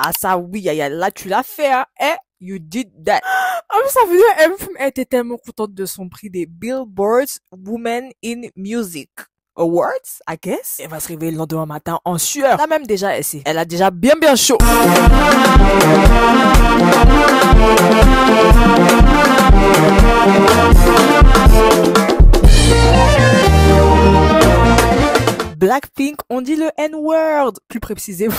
Ah ça oui, là tu l'as fait, hein. Eh, you did that. Ah, mais ça veut dire, elle était tellement contente de son prix des Billboard Women in Music Awards, I guess. Elle va se réveiller le lendemain matin en sueur. Là même déjà, elle a déjà bien chaud. Blackpink, on dit le N-word, plus précisément.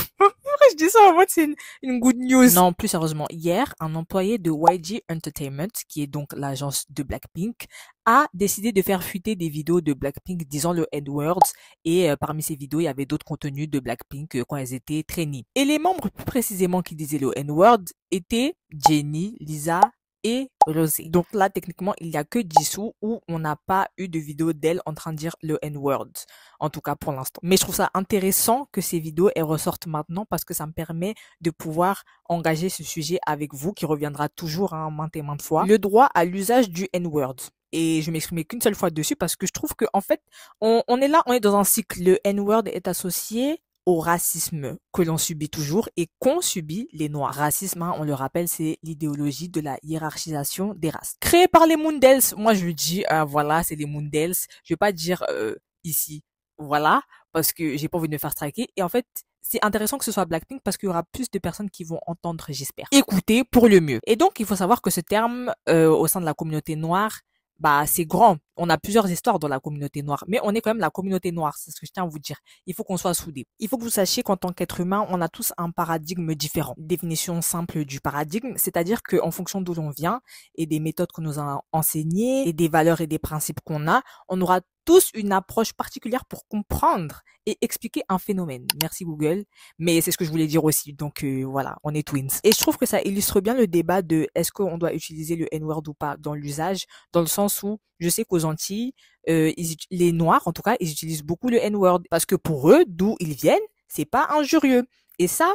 Je dis ça en mode c'est une good news. Non, plus sérieusement, hier, un employé de YG Entertainment, qui est donc l'agence de Blackpink, a décidé de faire fuiter des vidéos de Blackpink disant le N-word, et parmi ces vidéos, il y avait d'autres contenus de Blackpink quand elles étaient trainees. Et les membres plus précisément qui disaient le N-word étaient Jennie, Lisa et Rosé. Donc là, techniquement, il n'y a que Jisoo où on n'a pas eu de vidéo d'elle en train de dire le N-word. En tout cas, pour l'instant. Mais je trouve ça intéressant que ces vidéos, elles ressortent maintenant parce que ça me permet de pouvoir engager ce sujet avec vous qui reviendra toujours, hein, maintes et maintes fois. Le droit à l'usage du N-word. Et je m'exprimais qu'une seule fois dessus parce que je trouve que, en fait, on est dans un cycle. Le N-word est associé au racisme que l'on subit toujours et qu'ont subi les Noirs. Racisme, hein, on le rappelle, c'est l'idéologie de la hiérarchisation des races. Créée par les Mundels. Moi, je dis, voilà, c'est les Mundels. Je vais pas dire ici, voilà, parce que j'ai pas envie de me faire striker. Et en fait, c'est intéressant que ce soit Blackpink parce qu'il y aura plus de personnes qui vont entendre, j'espère. Écoutez pour le mieux. Et donc, il faut savoir que ce terme, au sein de la communauté noire, bah, c'est grand. On a plusieurs histoires dans la communauté noire, mais on est quand même la communauté noire. C'est ce que je tiens à vous dire. Il faut qu'on soit soudés. Il faut que vous sachiez qu'en tant qu'être humain, on a tous un paradigme différent. Définition simple du paradigme, c'est-à-dire qu'en fonction d'où l'on vient et des méthodes qu'on nous a enseignées et des valeurs et des principes qu'on a, on aura tous une approche particulière pour comprendre et expliquer un phénomène. Merci Google. Mais c'est ce que je voulais dire aussi. Donc voilà, on est twins. Et je trouve que ça illustre bien le débat de est-ce qu'on doit utiliser le N-word ou pas dans l'usage, dans le sens où je sais qu'aux Antilles, les Noirs en tout cas, ils utilisent beaucoup le N-word parce que pour eux, d'où ils viennent, c'est pas injurieux. Et ça,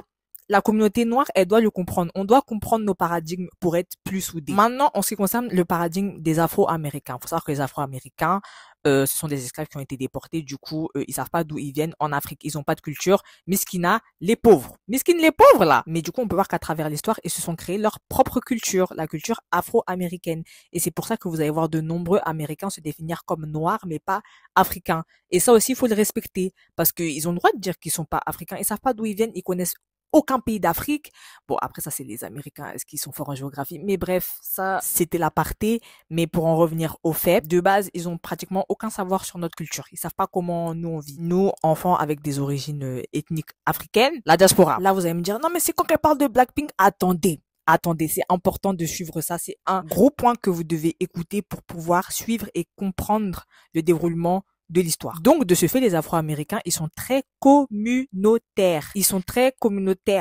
la communauté noire, elle doit le comprendre. On doit comprendre nos paradigmes pour être plus soudés. Maintenant, en ce qui concerne le paradigme des Afro-Américains, faut savoir que les Afro-Américains, ce sont des esclaves qui ont été déportés. Du coup, ils savent pas d'où ils viennent en Afrique. Ils ont pas de culture. Miskina, les pauvres. Miskine, les pauvres, là. Mais du coup, on peut voir qu'à travers l'histoire, ils se sont créés leur propre culture, la culture afro-américaine. Et c'est pour ça que vous allez voir de nombreux Américains se définir comme noirs, mais pas africains. Et ça aussi, il faut le respecter. Parce qu'ils ont le droit de dire qu'ils sont pas africains. Ils savent pas d'où ils viennent. Ils connaissent aucun pays d'Afrique. Bon, après ça, c'est les Américains, est-ce qu'ils sont forts en géographie? Mais bref, ça, c'était l'aparté. Mais pour en revenir aux faits, de base, ils ont pratiquement aucun savoir sur notre culture. Ils savent pas comment nous on vit. Nous, enfants avec des origines ethniques africaines, la diaspora. Là, vous allez me dire, non, mais c'est quand qu'elle parle de Blackpink? Attendez, c'est important de suivre ça. C'est un gros point que vous devez écouter pour pouvoir suivre et comprendre le déroulement de l'histoire. Donc, de ce fait, les Afro-Américains, ils sont très communautaires.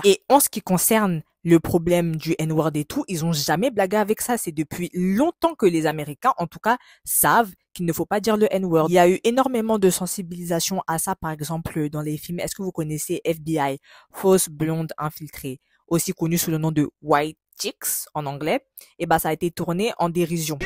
Et en ce qui concerne le problème du N-word et tout, ils ont jamais blagué avec ça. C'est depuis longtemps que les Américains, en tout cas, savent qu'il ne faut pas dire le N-word. Il y a eu énormément de sensibilisation à ça, par exemple, dans les films. Est-ce que vous connaissez FBI, Fausse Blonde Infiltrée, aussi connu sous le nom de White Chicks en anglais? Et bah, ça a été tourné en dérision.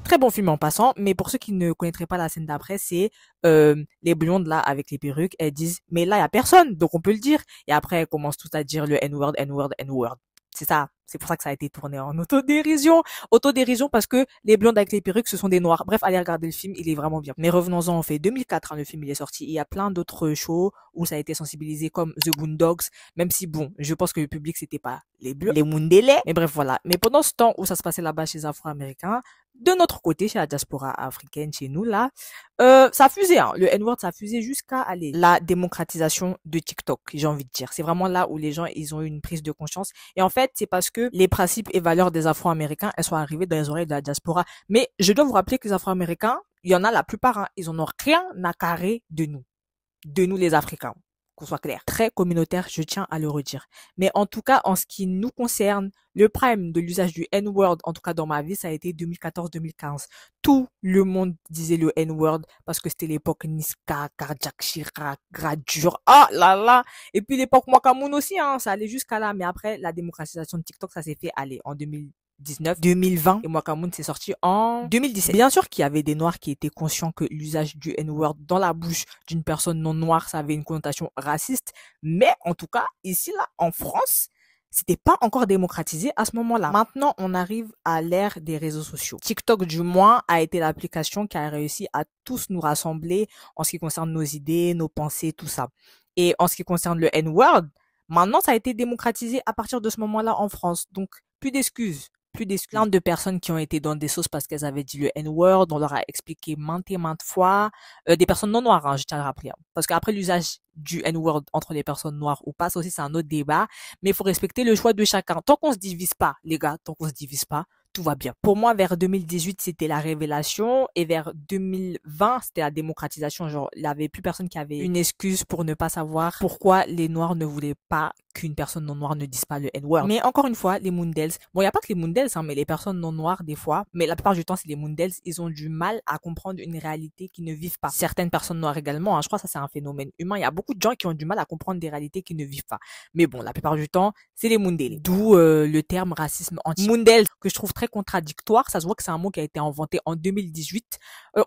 Très bon film en passant, mais pour ceux qui ne connaîtraient pas la scène d'après, c'est les blondes là avec les perruques, elles disent mais là il y a personne, donc on peut le dire. Et après elles commencent toutes à dire le N-word, N-word, N-word. C'est ça. C'est pour ça que ça a été tourné en autodérision. Autodérision parce que les blondes avec les perruques, ce sont des noirs. Bref, allez regarder le film, il est vraiment bien. Mais revenons-en, on fait 2004, hein, le film il est sorti. Il y a plein d'autres shows où ça a été sensibilisé comme The Boondocks, même si bon, je pense que le public c'était pas les bleus, les Mundele. Mais bref, voilà. Mais pendant ce temps où ça se passait là-bas chez les Afro-Américains, de notre côté, chez la diaspora africaine, chez nous là, ça fusait, hein. Le N-word, ça fusait jusqu'à aller la démocratisation de TikTok, j'ai envie de dire. C'est vraiment là où les gens, ils ont eu une prise de conscience. Et en fait, c'est parce que les principes et valeurs des Afro-Américains, elles sont arrivées dans les oreilles de la diaspora. Mais je dois vous rappeler que les Afro-Américains, il y en a la plupart, hein, ils en ont rien à carrer de nous les Africains. Qu'on soit clair. Très communautaire, je tiens à le redire. Mais en tout cas, en ce qui nous concerne, le prime de l'usage du N-word, en tout cas dans ma vie, ça a été 2014-2015. Tout le monde disait le N-word parce que c'était l'époque Niska, Kardiak, Chirac, Gradure, ah là là. Et puis l'époque Mwakamoun aussi, hein, ça allait jusqu'à là. Mais après, la démocratisation de TikTok, ça s'est fait aller en 2000. 2019, 2020 et Mwakamoon c'est sorti en 2017. Bien sûr qu'il y avait des noirs qui étaient conscients que l'usage du N-word dans la bouche d'une personne non noire, ça avait une connotation raciste, mais en tout cas, ici là, en France, c'était pas encore démocratisé à ce moment-là. Maintenant, on arrive à l'ère des réseaux sociaux. TikTok, du moins, a été l'application qui a réussi à tous nous rassembler en ce qui concerne nos idées, nos pensées, tout ça. Et en ce qui concerne le N-word, maintenant, ça a été démocratisé à partir de ce moment-là en France. Donc, plus d'excuses. Plus d'excuses. Plein de personnes qui ont été dans des sauces parce qu'elles avaient dit le N-word, on leur a expliqué maintes et maintes fois. Des personnes non noires, hein, je tiens à le rappeler. Hein. Parce qu'après l'usage du N-word entre les personnes noires ou pas, ça aussi c'est un autre débat. Mais il faut respecter le choix de chacun. Tant qu'on se divise pas, les gars, tant qu'on se divise pas, tout va bien. Pour moi, vers 2018, c'était la révélation et vers 2020, c'était la démocratisation. Genre, il y avait plus personne qui avait une excuse pour ne pas savoir pourquoi les Noirs ne voulaient pas qu'une personne non noire ne dise pas le N-word. Mais encore une fois, les Moondels, bon, il n'y a pas que les Moondels, hein, mais les personnes non noires, des fois, mais la plupart du temps, c'est les Moondels, ils ont du mal à comprendre une réalité qu'ils ne vivent pas. Certaines personnes noires également, hein, je crois que ça c'est un phénomène humain. Il y a beaucoup de gens qui ont du mal à comprendre des réalités qu'ils ne vivent pas. Mais bon, la plupart du temps, c'est les Moondels. D'où le terme racisme anti. Moondels, que je trouve très contradictoire. Ça se voit que c'est un mot qui a été inventé en 2018.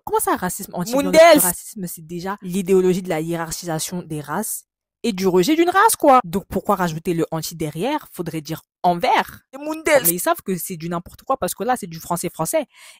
Comment ça, racisme anti? Moondels! Le racisme, c'est déjà l'idéologie de la hiérarchisation des races et du rejet d'une race, quoi. Donc, pourquoi rajouter le anti derrière? Faudrait dire envers. Les Moondels. Mais ils savent que c'est du n'importe quoi parce que là, c'est du français.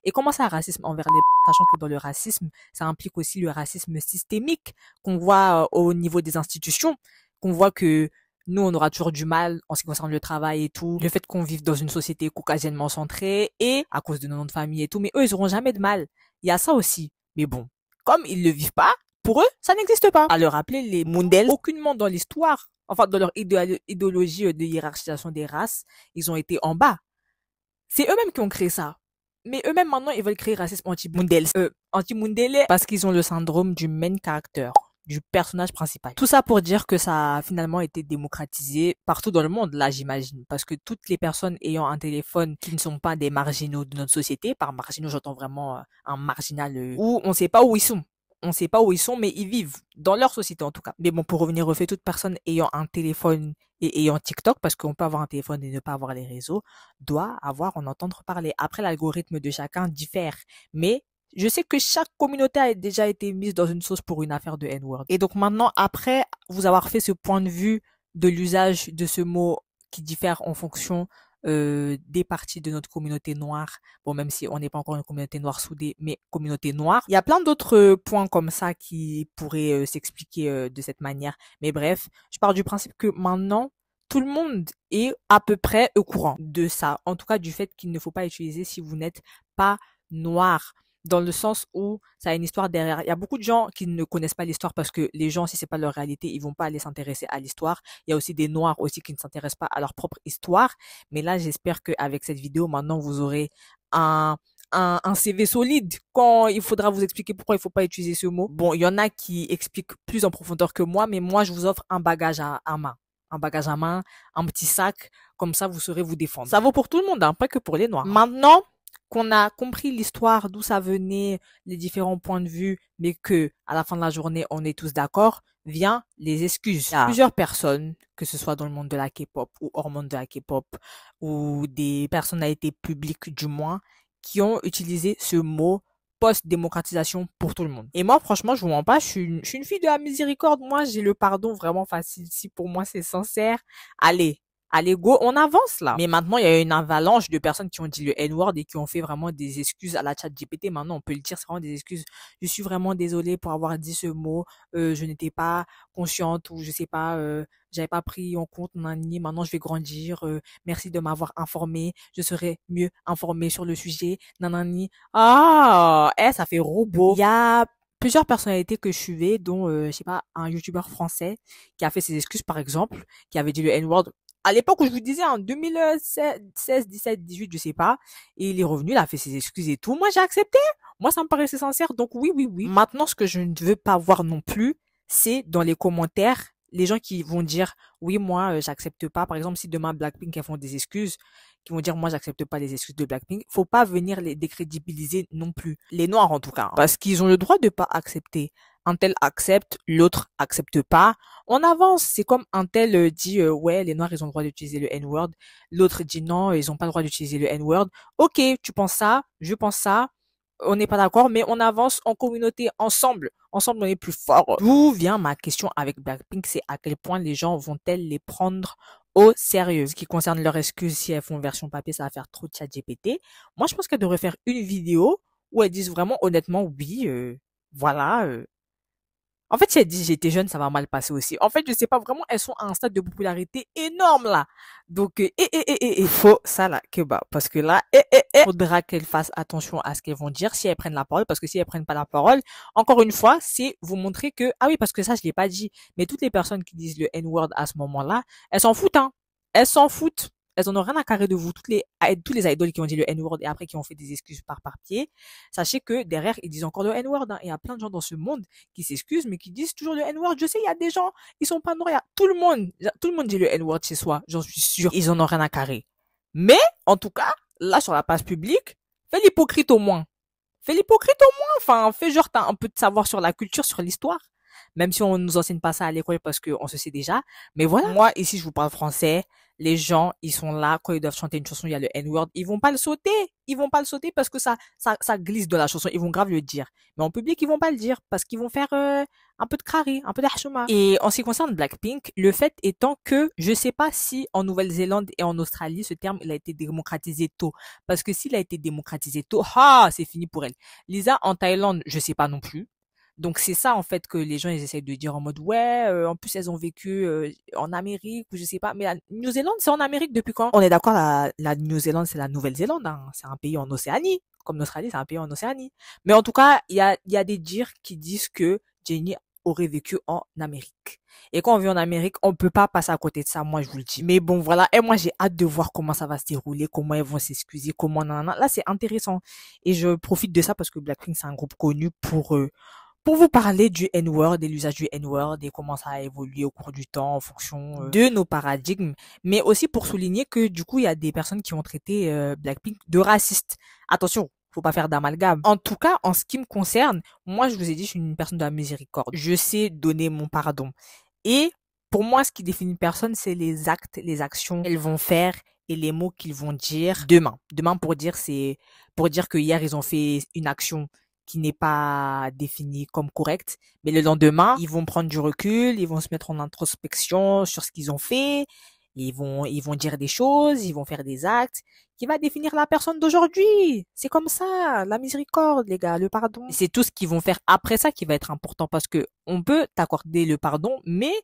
Et comment ça, racisme envers les sachant que dans le racisme, ça implique aussi le racisme systémique qu'on voit au niveau des institutions, qu'on voit que nous, on aura toujours du mal en ce qui concerne le travail et tout. Le fait qu'on vive dans une société caucasiennement centrée et à cause de nos noms de famille et tout. Mais eux, ils auront jamais de mal. Il y a ça aussi. Mais bon, comme ils le vivent pas, pour eux, ça n'existe pas. À le rappeler, les Moondels, aucunement dans l'histoire, enfin dans leur idéologie de hiérarchisation des races, ils ont été en bas. C'est eux-mêmes qui ont créé ça. Mais eux-mêmes maintenant, ils veulent créer racisme anti-Moondels. Anti-Moondels parce qu'ils ont le syndrome du main character, du personnage principal. Tout ça pour dire que ça a finalement été démocratisé partout dans le monde, là j'imagine. Parce que toutes les personnes ayant un téléphone qui ne sont pas des marginaux de notre société, par marginaux j'entends vraiment un marginal où on sait pas où ils sont. On sait pas où ils sont, mais ils vivent dans leur société en tout cas. Mais bon, pour revenir au fait, toute personne ayant un téléphone et ayant TikTok, parce qu'on peut avoir un téléphone et ne pas avoir les réseaux, doit en entendre parler. Après, l'algorithme de chacun diffère, mais je sais que chaque communauté a déjà été mise dans une sauce pour une affaire de N-word. Et donc maintenant, après vous avoir fait ce point de vue de l'usage de ce mot qui diffère en fonction des parties de notre communauté noire, bon même si on n'est pas encore une communauté noire soudée, mais communauté noire, il y a plein d'autres points comme ça qui pourraient s'expliquer de cette manière. Mais bref, je pars du principe que maintenant, tout le monde est à peu près au courant de ça. En tout cas, du fait qu'il ne faut pas utiliser si vous n'êtes pas noir. Dans le sens où ça a une histoire derrière. Il y a beaucoup de gens qui ne connaissent pas l'histoire parce que les gens, si c'est pas leur réalité, ils vont pas aller s'intéresser à l'histoire. Il y a aussi des noirs aussi qui ne s'intéressent pas à leur propre histoire. Mais là, j'espère qu'avec cette vidéo, maintenant, vous aurez un CV solide quand il faudra vous expliquer pourquoi il faut pas utiliser ce mot. Bon, il y en a qui expliquent plus en profondeur que moi, mais moi, je vous offre un bagage à main. Un bagage à main, un petit sac, comme ça, vous saurez vous défendre. Ça vaut pour tout le monde, hein, pas que pour les noirs. Maintenant, qu'on a compris l'histoire, d'où ça venait, les différents points de vue, mais que à la fin de la journée, on est tous d'accord, vient les excuses. Il y a plusieurs personnes, que ce soit dans le monde de la K-pop ou hors monde de la K-pop, ou des personnalités publiques du moins, qui ont utilisé ce mot post-démocratisation pour tout le monde. Et moi, franchement, je vous mens pas, je suis une fille de la miséricorde. Moi, j'ai le pardon vraiment facile. Si pour moi, c'est sincère, allez, go, on avance là. Mais maintenant, il y a une avalanche de personnes qui ont dit le N-word et qui ont fait vraiment des excuses à la ChatGPT. Maintenant, on peut le dire, c'est vraiment des excuses. Je suis vraiment désolée pour avoir dit ce mot. Je n'étais pas consciente ou je sais pas, j'avais pas pris en compte nanani. Maintenant, je vais grandir. Merci de m'avoir informée. Je serai mieux informée sur le sujet. Nanani. Ah, ça fait robot. Il y a plusieurs personnalités que je suivais, dont, je sais pas, un youtubeur français qui a fait ses excuses, par exemple, qui avait dit le N-word à l'époque où je vous disais, en 2016, 17, 18, je sais pas, et il est revenu, il a fait ses excuses et tout. Moi, j'ai accepté. Moi, ça me paraissait sincère. Donc, oui. Maintenant, ce que je ne veux pas voir non plus, c'est dans les commentaires, les gens qui vont dire, oui, moi, j'accepte pas. Par exemple, si demain Blackpink, elles font des excuses, qui vont dire, moi, j'accepte pas les excuses de Blackpink. Faut pas venir les décrédibiliser non plus. Les noirs, en tout cas. Hein, parce qu'ils ont le droit de pas accepter. un tel accepte, l'autre accepte pas. On avance. C'est comme un tel dit ouais, les noirs ils ont le droit d'utiliser le N-word, l'autre dit non, ils ont pas le droit d'utiliser le N-word. Ok, tu penses ça, je pense ça. On n'est pas d'accord, mais on avance en communauté ensemble. Ensemble, on est plus fort. D'où vient ma question avec Blackpink, c'est à quel point les gens vont-elles les prendre au sérieux. Ce qui concerne leurs excuses, si elles font version papier, ça va faire trop de chat GPT. Moi, je pense qu'elles devraient faire une vidéo où elles disent vraiment honnêtement, oui, voilà, en fait, si elles disent j'étais jeune, ça va mal passer aussi. En fait, je sais pas vraiment, elles sont à un stade de popularité énorme là. Donc, faut ça là, que bah, parce que là, faudra qu'elles fassent attention à ce qu'elles vont dire si elles prennent la parole, parce que si elles prennent pas la parole, encore une fois, c'est vous montrer que, ah oui, parce que ça, je l'ai pas dit, mais toutes les personnes qui disent le N-word à ce moment-là, elles s'en foutent, hein. Elles s'en foutent. Elles en ont rien à carrer de vous. Tous les idoles qui ont dit le N-word et après qui ont fait des excuses par pied, sachez que derrière, ils disent encore le N-word, hein. Il y a plein de gens dans ce monde qui s'excusent, mais qui disent toujours le N-word. Je sais, il y a des gens, ils sont pas noirs, il y a tout le monde dit le N-word chez soi, j'en suis sûre. Ils en ont rien à carrer. Mais, en tout cas, là, sur la page publique, fais l'hypocrite au moins. Fais l'hypocrite au moins. Enfin, fais genre, t'as un peu de savoir sur la culture, sur l'histoire. Même si on nous enseigne pas ça à l'école parce qu'on se sait déjà. Mais voilà. Moi, ici, je vous parle français. Les gens, ils sont là, quand ils doivent chanter une chanson, il y a le N-word. Ils vont pas le sauter. Ils vont pas le sauter parce que ça glisse dans la chanson. Ils vont grave le dire. Mais en public, ils vont pas le dire parce qu'ils vont faire, un peu de crari, un peu d'achoma. Et en ce qui concerne Blackpink, le fait étant que je sais pas si en Nouvelle-Zélande et en Australie, ce terme, il a été démocratisé tôt. Parce que s'il a été démocratisé tôt, c'est fini pour elle. Lisa, en Thaïlande, je sais pas non plus. Donc c'est ça en fait que les gens ils essayent de dire en mode ouais en plus elles ont vécu en Amérique ou je sais pas, mais la Nouvelle-Zélande c'est en Amérique depuis quand? On est d'accord, la Nouvelle-Zélande c'est la Nouvelle-Zélande, hein. C'est un pays en Océanie, comme l'Australie c'est un pays en Océanie. Mais en tout cas il y a des dires qui disent que Jennie aurait vécu en Amérique. Et quand on vit en Amérique, on peut pas passer à côté de ça, moi je vous le dis. Mais bon voilà, et moi j'ai hâte de voir comment ça va se dérouler, comment elles vont s'excuser, comment nanana. Là c'est intéressant et je profite de ça parce que Blackpink c'est un groupe connu pour vous parler du N-word et l'usage du N-word et comment ça a évolué au cours du temps en fonction de nos paradigmes, mais aussi pour souligner que du coup il y a des personnes qui ont traité Blackpink de raciste. Attention, faut pas faire d'amalgame. En tout cas, en ce qui me concerne, moi je vous ai dit, je suis une personne de la miséricorde. Je sais donner mon pardon. Et pour moi, ce qui définit une personne, c'est les actes, les actions qu'elles vont faire et les mots qu'ils vont dire demain. Demain pour dire que hier ils ont fait une action qui n'est pas définie comme correcte, mais le lendemain, ils vont prendre du recul, ils vont se mettre en introspection sur ce qu'ils ont fait, ils vont dire des choses, ils vont faire des actes qui va définir la personne d'aujourd'hui. C'est comme ça, la miséricorde, les gars, le pardon. C'est tout ce qu'ils vont faire après ça qui va être important parce que on peut t'accorder le pardon, mais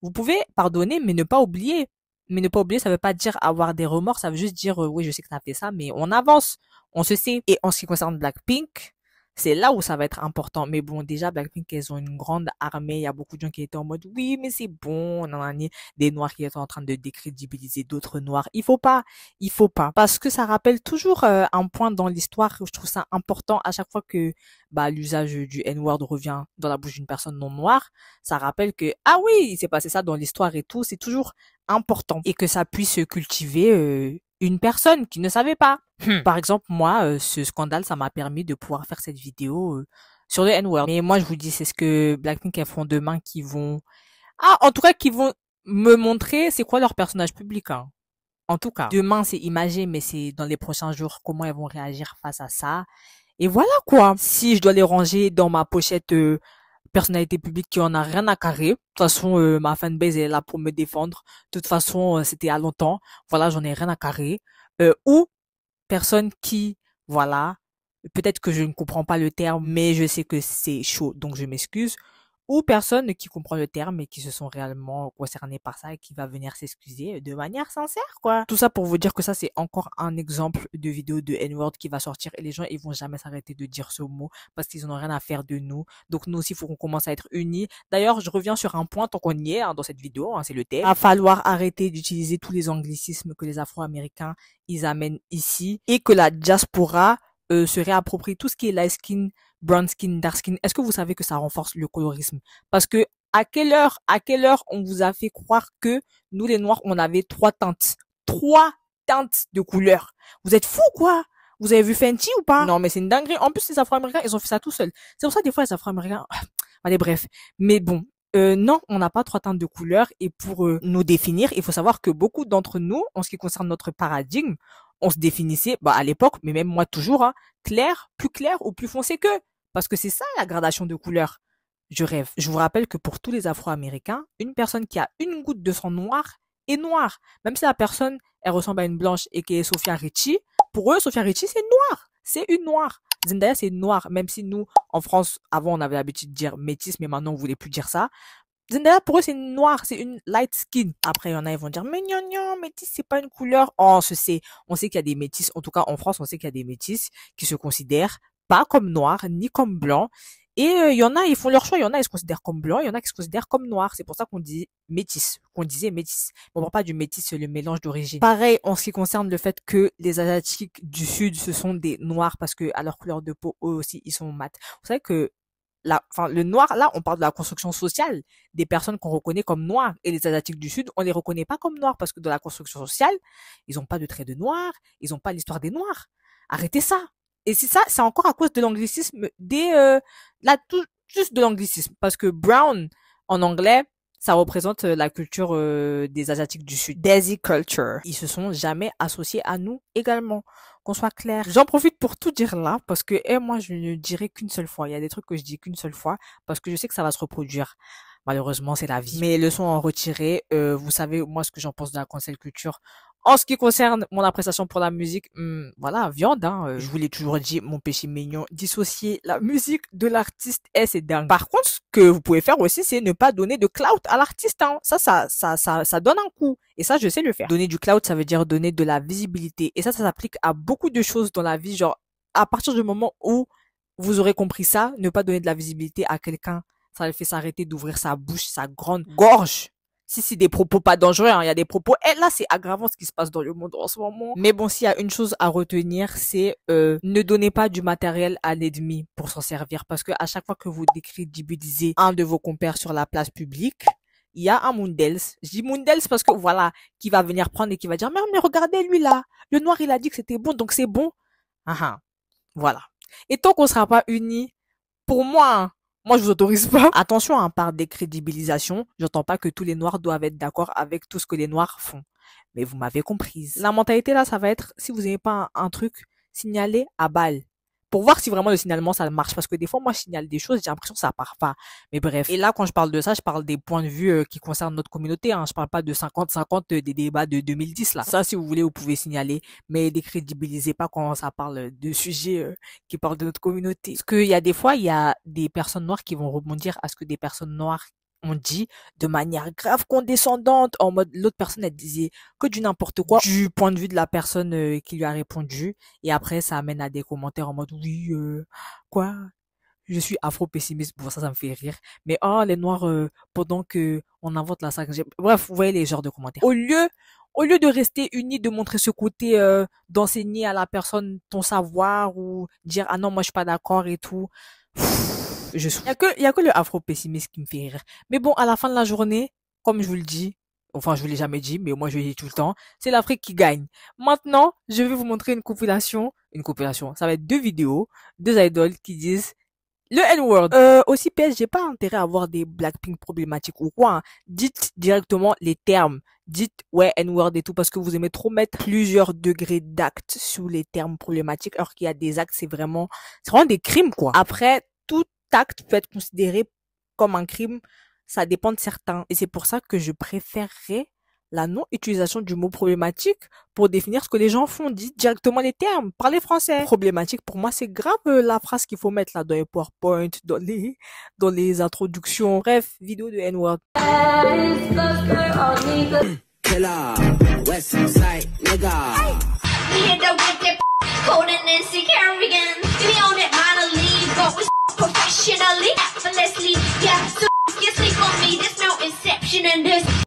vous pouvez pardonner, mais ne pas oublier. Mais ne pas oublier, ça veut pas dire avoir des remords, ça veut juste dire, oui, je sais que t'as fait ça, mais on avance, on se sait. Et en ce qui concerne Blackpink, c'est là où ça va être important. Mais bon, déjà, Blackpink, elles ont une grande armée. Il y a beaucoup de gens qui étaient en mode, oui, mais c'est bon. Nanani. Des noirs qui étaient en train de décrédibiliser d'autres noirs. Il faut pas. Il faut pas. Parce que ça rappelle toujours un point dans l'histoire où je trouve ça important à chaque fois que l'usage du N-word revient dans la bouche d'une personne non noire. Ça rappelle que, ah oui, il s'est passé ça dans l'histoire et tout. C'est toujours important. Et que ça puisse cultiver une personne qui ne savait pas. Par exemple, moi, ce scandale, ça m'a permis de pouvoir faire cette vidéo sur le N-word. Mais moi, je vous dis, c'est ce que Blackpink elles feront demain qui vont... en tout cas, qui vont me montrer c'est quoi leur personnage public, hein. En tout cas, demain, c'est imagé, mais c'est dans les prochains jours comment elles vont réagir face à ça. Et voilà quoi. Si je dois les ranger dans ma pochette personnalité publique qui en a rien à carrer. De toute façon, ma fanbase est là pour me défendre. De toute façon, c'était à longtemps. Voilà, j'en ai rien à carrer. Ou personne qui, voilà, peut-être que je ne comprends pas le terme, mais je sais que c'est chaud, donc je m'excuse. Ou personne qui comprend le terme et qui se sont réellement concernés par ça et qui va venir s'excuser de manière sincère, quoi. Tout ça pour vous dire que ça, c'est encore un exemple de vidéo de N-word qui va sortir et les gens, ils vont jamais s'arrêter de dire ce mot parce qu'ils en ont rien à faire de nous. Donc nous aussi, il faut qu'on commence à être unis. D'ailleurs, je reviens sur un point tant qu'on y est, hein, dans cette vidéo, hein, c'est le thème. Il va falloir arrêter d'utiliser tous les anglicismes que les Afro-Américains, ils amènent ici et que la diaspora se réapproprie tout ce qui est light skin, brown skin, dark skin. Est-ce que vous savez que ça renforce le colorisme? Parce que à quelle heure on vous a fait croire que nous les noirs on avait trois teintes de couleurs? Vous êtes fous quoi? Vous avez vu Fenty ou pas? Non mais c'est une dinguerie. En plus les Afro-Américains ils ont fait ça tout seuls. C'est pour ça des fois les Afro-Américains Allez, bref. Mais bon, non, on n'a pas 3 teintes de couleur et pour nous définir, il faut savoir que beaucoup d'entre nous, en ce qui concerne notre paradigme, on se définissait, à l'époque, mais même moi toujours, hein, clair ou plus foncé qu'eux. Parce que c'est ça la gradation de couleur. Je rêve. Je vous rappelle que pour tous les Afro-Américains, une personne qui a une goutte de sang noir est noire. Même si la personne, elle ressemble à une blanche et qu'elle est Sophia Richie, pour eux, Sophia Richie, c'est noir. C'est une noire. Zendaya, c'est noir. Même si nous, en France, avant, on avait l'habitude de dire métis, mais maintenant, on voulait plus dire ça. Zendaya, pour eux, c'est noir. C'est une light skin. Après, il y en a, ils vont dire, mais non, métis, c'est pas une couleur. Oh, on sait. On sait qu'il y a des métis. En tout cas, en France, on sait qu'il y a des métis qui se considèrent pas comme noirs, ni comme blancs. Et il y en a, ils font leur choix. Il y en a, ils se considèrent comme blancs. Il y en a qui se considèrent comme noirs. C'est pour ça qu'on dit métis, qu'on disait métis. On parle pas du métis, le mélange d'origine. Pareil, en ce qui concerne le fait que les Asiatiques du Sud, ce sont des noirs parce que à leur couleur de peau, eux aussi, ils sont mat. Vous savez que le noir, là, on parle de la construction sociale des personnes qu'on reconnaît comme noires. Et les Asiatiques du Sud, on les reconnaît pas comme noirs parce que dans la construction sociale, ils ont pas de traits de noir, ils ont pas l'histoire des noirs. Arrêtez ça. Et c'est ça, c'est encore à cause de l'anglicisme juste de l'anglicisme. Parce que brown, en anglais, ça représente la culture des Asiatiques du Sud. Desi culture. Ils se sont jamais associés à nous également. Qu'on soit clair. J'en profite pour tout dire là, parce que moi, je ne dirai qu'une seule fois. Il y a des trucs que je dis qu'une seule fois, parce que je sais que ça va se reproduire. Malheureusement, c'est la vie. Mais leçon en retirée, vous savez, moi, ce que j'en pense de la cancel culture. En ce qui concerne mon appréciation pour la musique, voilà, viande, hein. Je vous l'ai toujours dit, mon péché mignon, dissocier la musique de l'artiste, c'est dingue. Par contre, ce que vous pouvez faire aussi, c'est ne pas donner de clout à l'artiste, hein. Ça donne un coup. Et ça, je sais le faire. Donner du clout, ça veut dire donner de la visibilité. Et ça s'applique à beaucoup de choses dans la vie. Genre, à partir du moment où vous aurez compris ça, ne pas donner de la visibilité à quelqu'un, ça le fait s'arrêter d'ouvrir sa bouche, sa grande gorge. Si c'est des propos pas dangereux, hein, il y a des propos. Et là, c'est aggravant ce qui se passe dans le monde en ce moment. Mais bon, s'il y a une chose à retenir, c'est ne donnez pas du matériel à l'ennemi pour s'en servir, parce que à chaque fois que vous décrédibilisez un de vos compères sur la place publique, il y a un Mundels. Je dis Mundels parce que voilà, qui va venir prendre et qui va dire mais regardez lui là, le noir il a dit que c'était bon, donc c'est bon. Voilà. Et tant qu'on sera pas unis, pour moi. Moi, je vous autorise pas. Attention, hein, par décrédibilisation, j'entends pas que tous les noirs doivent être d'accord avec tout ce que les noirs font. Mais vous m'avez comprise. La mentalité là, ça va être, si vous n'avez pas un truc, signalez à balle. Pour voir si vraiment le signalement ça marche. Parce que des fois, moi, je signale des choses, j'ai l'impression que ça part pas. Mais bref. Et là, quand je parle de ça, je parle des points de vue qui concernent notre communauté. Hein. Je parle pas de 50-50 des débats de 2010 là. Ça, si vous voulez, vous pouvez signaler. Mais décrédibilisez pas quand ça parle de sujets qui parlent de notre communauté. Parce qu'il y a des fois, il y a des personnes noires qui vont rebondir à ce que des personnes noires ont dit de manière grave condescendante, en mode l'autre personne elle disait que du n'importe quoi du point de vue de la personne qui lui a répondu, et après ça amène à des commentaires en mode oui quoi, je suis afro-pessimiste. Bon, ça me fait rire, mais les noirs pendant que on invente la 5G, bref, vous voyez les genres de commentaires. Au lieu de rester unis, de montrer ce côté d'enseigner à la personne ton savoir ou dire ah non moi je suis pas d'accord et tout, il y a que le afro-pessimiste qui me fait rire. Mais bon, à la fin de la journée, comme je vous le dis, enfin, je vous l'ai jamais dit, mais moi, je le dis tout le temps, c'est l'Afrique qui gagne. Maintenant, je vais vous montrer une compilation, ça va être 2 vidéos, 2 idoles qui disent le N-word. Aussi, PS, j'ai pas intérêt à avoir des Blackpink problématiques ou quoi, hein. Dites directement les termes. Dites, ouais, N-word et tout, parce que vous aimez trop mettre plusieurs degrés d'actes sous les termes problématiques, alors qu'il y a des actes, c'est vraiment des crimes, quoi. Après, tout acte peut être considéré comme un crime, ça dépend de certains. Et c'est pour ça que je préférerais la non-utilisation du mot problématique pour définir ce que les gens font. Dites directement les termes, parlez français. Problématique, pour moi, c'est grave la phrase qu'il faut mettre là dans les PowerPoint, dans les introductions. Bref, vidéo de N-word.